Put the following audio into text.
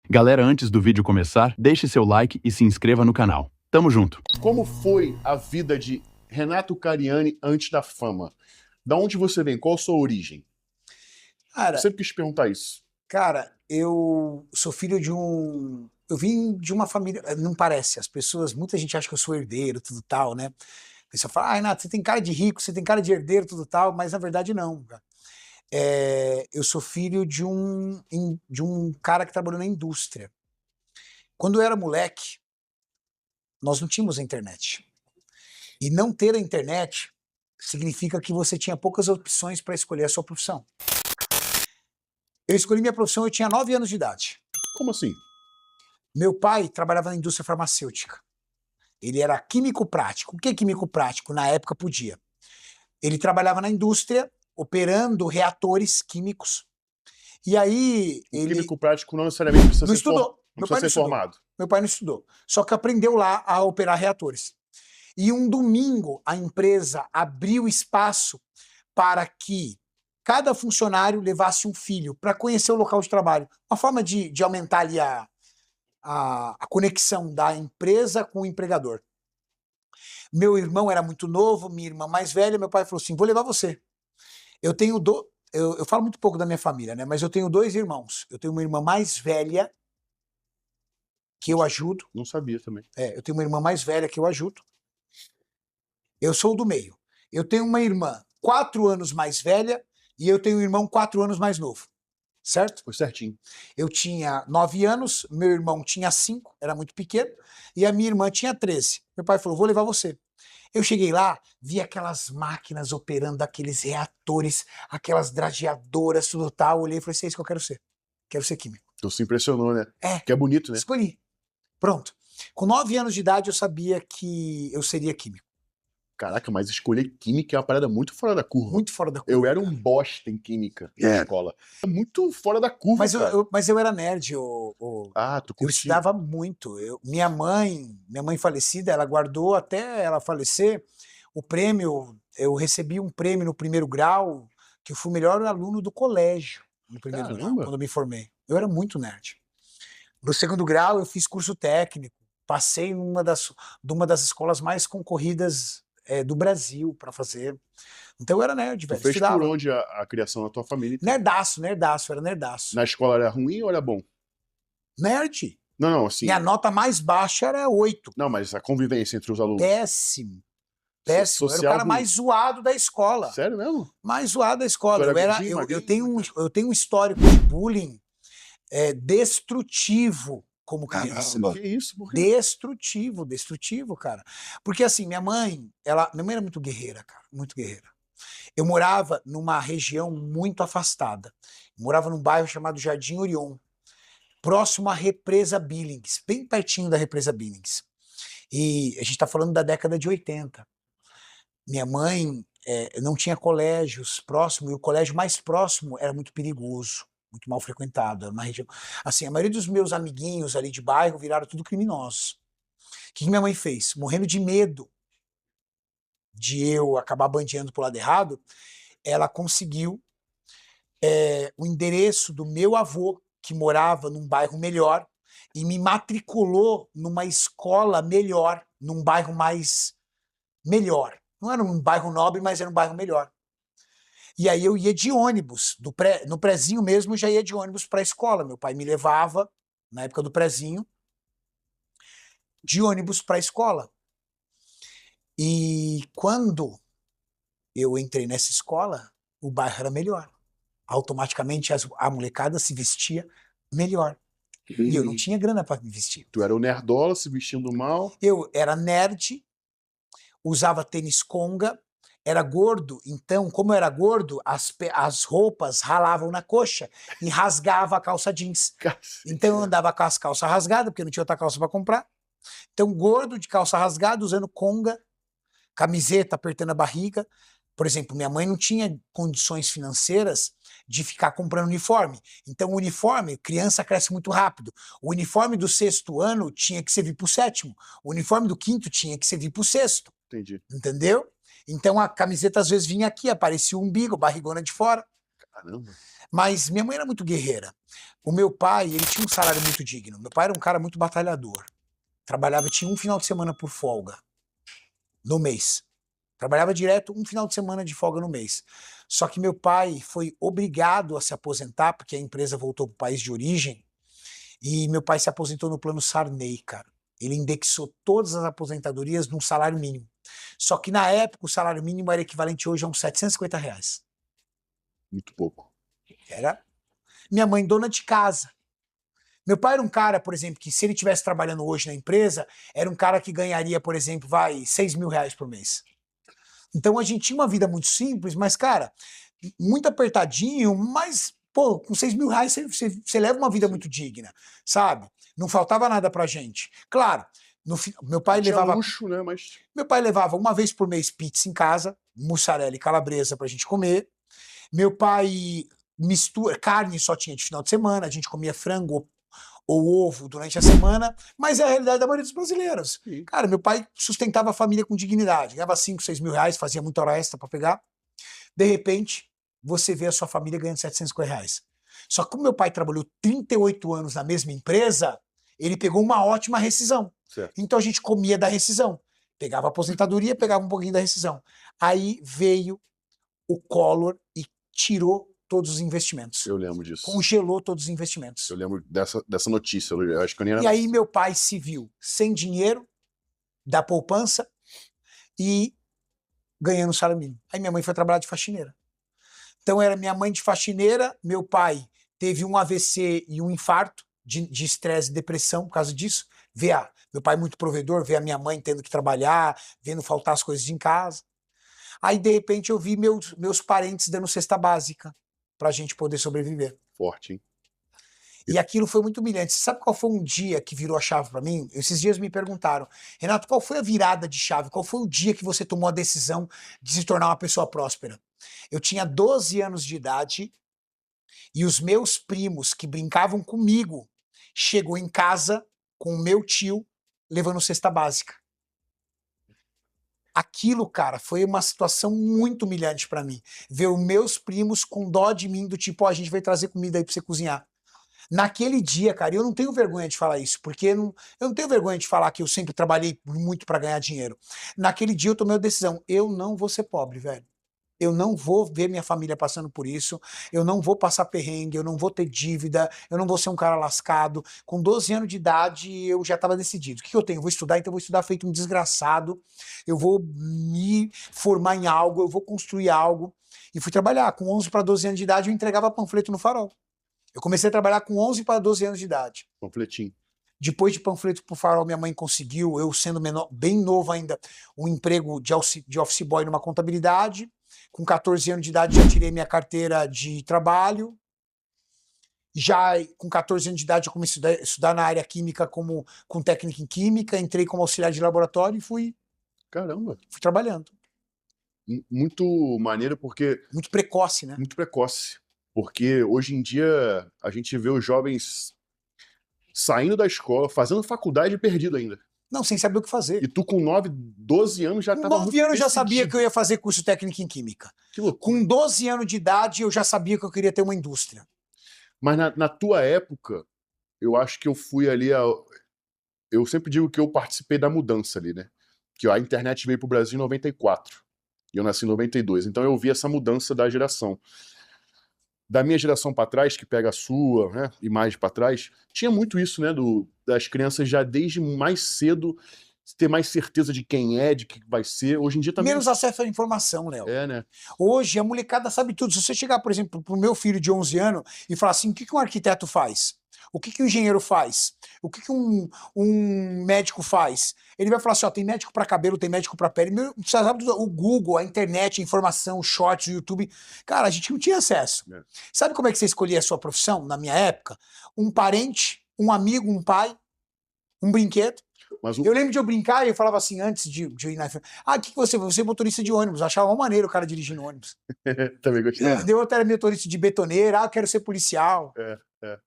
Galera, antes do vídeo começar, deixe seu like e se inscreva no canal. Tamo junto! Como foi a vida de Renato Cariani antes da fama? Da onde você vem? Qual a sua origem? Cara, Eu sempre quis perguntar isso. Cara, eu sou filho de um... Eu vim de uma família... Não parece, as pessoas... Muita gente acha que eu sou herdeiro, tudo tal, né? A pessoa fala, Renato, você tem cara de rico, você tem cara de herdeiro, tudo tal, mas na verdade não, cara. Eu sou filho de um cara que trabalhou na indústria. Quando eu era moleque, nós não tínhamos a internet. E não ter a internet significa que você tinha poucas opções para escolher a sua profissão. Eu escolhi minha profissão, eu tinha 9 anos de idade. Como assim? Meu pai trabalhava na indústria farmacêutica. Ele era químico prático. O que é químico prático? Na época podia. Ele trabalhava na indústria, operando reatores químicos. E aí ele... Químico prático não necessariamente precisa não ser estudou. Não precisa ser formado. Meu pai não estudou. Só que aprendeu lá a operar reatores. E um domingo a empresa abriu espaço para que cada funcionário levasse um filho para conhecer o local de trabalho. Uma forma de aumentar ali a conexão da empresa com o empregador. Meu irmão era muito novo, minha irmã mais velha, meu pai falou assim, vou levar você. Eu falo muito pouco da minha família, né? Mas eu tenho 2 irmãos. Eu tenho uma irmã mais velha, que eu ajudo. Não sabia também. Eu tenho uma irmã mais velha que eu ajudo. Eu sou o do meio. Eu tenho uma irmã 4 anos mais velha e eu tenho um irmão 4 anos mais novo. Certo? Foi certinho. Eu tinha 9 anos, meu irmão tinha 5, era muito pequeno, e a minha irmã tinha 13. Meu pai falou, vou levar você. Eu cheguei lá, vi aquelas máquinas operando, aqueles reatores, aquelas drageadoras, tudo tal. Olhei e falei, é isso que eu quero ser. Quero ser químico. Então se impressionou, né? Que é bonito, né? Escolhi. Pronto. Com 9 anos de idade eu sabia que eu seria químico. Caraca, mas escolher química é uma parada muito fora da curva. Muito fora da curva. Eu era um bosta em química na escola. É muito fora da curva, mas eu era nerd. Tu curtia. Eu estudava muito. Minha mãe falecida, ela guardou até ela falecer o prêmio. Eu recebi um prêmio no 1º grau, que eu fui o melhor aluno do colégio no 1º grau, quando eu me formei. Eu era muito nerd. No 2º grau eu fiz curso técnico, passei numa de uma das escolas mais concorridas do Brasil para fazer. Então eu era nerd, velho. Tu fez por onde a criação da tua família? Então? Nerdaço, era nerdaço. Na escola era ruim ou era bom? Nerd. Não, assim... Minha nota mais baixa era 8. Não, mas a convivência entre os alunos? Péssimo. Péssimo. Era o cara mais zoado da escola. Sério mesmo? Mais zoado da escola. Eu tenho um histórico de bullying destrutivo como criança. Que isso? Por quê? Destrutivo, cara. Porque assim, minha mãe era muito guerreira, cara. Muito guerreira. Eu morava numa região muito afastada. Eu morava num bairro chamado Jardim Orion, próximo à Represa Billings, bem pertinho da Represa Billings. E a gente está falando da década de 80. Minha mãe não tinha colégios próximos, e o colégio mais próximo era muito perigoso, muito mal frequentado. Era uma região... Assim, a maioria dos meus amiguinhos ali de bairro viraram tudo criminosos. O que minha mãe fez? Morrendo de medo de eu acabar bandeando pro lado errado, ela conseguiu o endereço do meu avô, que morava num bairro melhor, e me matriculou numa escola melhor, num bairro mais melhor. Não era um bairro nobre, mas era um bairro melhor. E aí eu ia de ônibus, no prezinho mesmo eu já ia de ônibus para a escola. Meu pai me levava, na época do prezinho, de ônibus para a escola. E quando eu entrei nessa escola, o bairro era melhor. Automaticamente a molecada se vestia melhor. E eu não tinha grana para me vestir. Tu era o nerdola se vestindo mal? Eu era nerd, usava tênis conga, era gordo, então, como eu era gordo, as roupas ralavam na coxa e rasgava a calça jeans. Então eu andava com as calças rasgadas, porque não tinha outra calça para comprar. Então, gordo, de calça rasgada, usando conga, camiseta apertando a barriga. Por exemplo, minha mãe não tinha condições financeiras de ficar comprando uniforme. Então, o uniforme, criança cresce muito rápido. O uniforme do 6º ano tinha que servir para o 7º. O uniforme do 5º tinha que servir para o 6º. Entendi. Entendeu? Então, a camiseta às vezes vinha aqui, aparecia o umbigo, barrigona de fora. Caramba. Mas minha mãe era muito guerreira. O meu pai, ele tinha um salário muito digno. Meu pai era um cara muito batalhador. Trabalhava, tinha um final de semana por folga no mês. Trabalhava direto um final de semana de folga no mês. Só que meu pai foi obrigado a se aposentar, porque a empresa voltou para o país de origem, e meu pai se aposentou no plano Sarney, cara. Ele indexou todas as aposentadorias num salário mínimo. Só que na época o salário mínimo era equivalente hoje a uns R$ 750. Muito pouco. Era minha mãe dona de casa. Meu pai era um cara, por exemplo, que se ele estivesse trabalhando hoje na empresa, era um cara que ganharia, por exemplo, R$ 6.000 por mês. Então a gente tinha uma vida muito simples, mas, cara, muito apertadinho, mas, pô, com R$ 6.000 você leva uma vida muito digna, sabe? Não faltava nada pra gente. Claro, meu pai Tinha levava. luxo, né? Mas Meu pai levava uma vez por mês pizza em casa, mussarela e calabresa pra gente comer. Meu pai carne só tinha de final de semana, a gente comia frango ou ovo durante a semana, mas é a realidade da maioria dos brasileiros. sim. Cara, meu pai sustentava a família com dignidade, ganhava 5, 6 mil reais, fazia muita hora extra pra pegar. De repente, você vê a sua família ganhando R$ 750. Só que como meu pai trabalhou 38 anos na mesma empresa, ele pegou uma ótima rescisão. Certo. Então a gente comia da rescisão. Pegava a aposentadoria, pegava um pouquinho da rescisão. Aí veio o Collor e tirou todos os investimentos. Eu lembro disso. Congelou todos os investimentos. Eu lembro dessa notícia. Eu acho que eu nem era... E aí meu pai se viu sem dinheiro, da poupança e ganhando salário mínimo. Aí minha mãe foi trabalhar de faxineira. Então era minha mãe de faxineira, meu pai teve um AVC e um infarto de estresse e depressão por causa disso. Meu pai muito provedor, ver a minha mãe tendo que trabalhar, vendo faltar as coisas em casa. Aí de repente eu vi meus parentes dando cesta básica pra gente poder sobreviver. Forte, hein? E aquilo foi muito humilhante. Você sabe qual foi um dia que virou a chave pra mim? Esses dias me perguntaram, Renato, qual foi a virada de chave? Qual foi o dia que você tomou a decisão de se tornar uma pessoa próspera? Eu tinha 12 anos de idade e os meus primos que brincavam comigo chegou em casa com o meu tio levando cesta básica. Aquilo, cara, foi uma situação muito humilhante pra mim. Ver os meus primos com dó de mim, do tipo, ó, a gente vai trazer comida aí pra você cozinhar. Naquele dia, cara, eu não tenho vergonha de falar isso, porque eu não tenho vergonha de falar que eu sempre trabalhei muito pra ganhar dinheiro. Naquele dia eu tomei a decisão, eu não vou ser pobre, velho. Eu não vou ver minha família passando por isso, eu não vou passar perrengue, eu não vou ter dívida, eu não vou ser um cara lascado. Com 12 anos de idade, eu já estava decidido. O que eu tenho? Eu vou estudar, então eu vou estudar feito um desgraçado, eu vou me formar em algo, eu vou construir algo. E fui trabalhar. Com 11 para 12 anos de idade, eu entregava panfleto no Farol. Eu comecei a trabalhar com 11 para 12 anos de idade. Panfletinho. Depois de panfleto pro Farol, minha mãe conseguiu, eu sendo menor, bem novo ainda, um emprego de office boy numa contabilidade. Com 14 anos de idade já tirei minha carteira de trabalho. Já com 14 anos de idade eu comecei a estudar na área química com técnica em química, entrei como auxiliar de laboratório e fui Caramba. trabalhando. Muito maneiro porque... Muito precoce, né? Muito precoce. Porque hoje em dia a gente vê os jovens saindo da escola, fazendo faculdade e perdido ainda. Não, sem saber o que fazer. E tu com 9, 12 anos já Com tava 9 muito anos eu já sabia decidido. que eu ia fazer curso técnico em química. Que loucura. Com 12 anos de idade eu já sabia que eu queria ter uma indústria. Mas na tua época, eu acho que eu fui ali... Eu sempre digo que eu participei da mudança ali, né? Que a internet veio pro Brasil em 94. E eu nasci em 92. Então eu vi essa mudança da geração. Da minha geração para trás, que pega a sua, né, e mais para trás, tinha muito isso, né, das crianças já desde mais cedo ter mais certeza de quem é, de que vai ser. Hoje em dia também... Menos acesso à informação, Léo. É, né? Hoje a molecada sabe tudo. Se você chegar, por exemplo, pro meu filho de 11 anos e falar assim, o que um arquiteto faz? O que um engenheiro faz? O que um médico faz? Ele vai falar assim, ó, tem médico para cabelo, tem médico para pele. Você sabe tudo, o Google, a internet, a informação, shorts, o YouTube. Cara, a gente não tinha acesso. É. Sabe como é que você escolhia a sua profissão na minha época? Um parente, um amigo, um pai, um brinquedo. Mas Eu lembro de eu brincar e eu falava assim, antes de ir na... o que você... Você é motorista de ônibus. Eu achava uma maneira o cara dirigindo ônibus. Também gostei. Deu outro era motorista de betoneira. Eu quero ser policial. É.